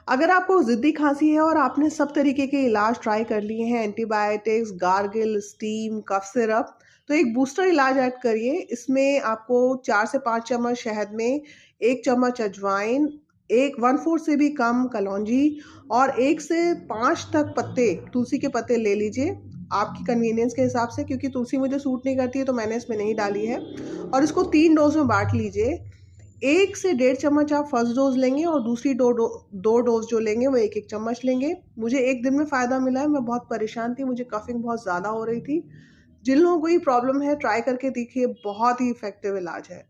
अगर आपको ज़िद्दी खांसी है और आपने सब तरीके के इलाज ट्राई कर लिए हैं, antibiotics, gargle, steam, cough syrup, तो एक बूस्टर इलाज ऐड करिए। इसमें आपको 4 से 5 चम्मच शहद में 1 चम्मच अजवाइन, 1/4 से भी कम कलौंजी और 1 से 5 तक पत्ते, तुलसी के पत्ते ले लीजिए, आपकी कन्वीनियंस के हिसाब से, क्योंकि तुलसी मुझे सूट नहीं करती है तो मैंने इसमें नहीं डाली है। और इसको 3 डोज़ में बाँट लीजिए। 1 से डेढ़ चम्मच आप फर्स्ट डोज़ लेंगे और दूसरी 2 डोज़ जो लेंगे वो 1-1 चम्मच लेंगे। मुझे 1 दिन में फ़ायदा मिला है, मैं बहुत परेशान थी, मुझे कफ़िंग बहुत ज़्यादा हो रही थी। जिन लोगों को ये प्रॉब्लम है ट्राई करके देखिए, बहुत ही इफ़ेक्टिव इलाज है।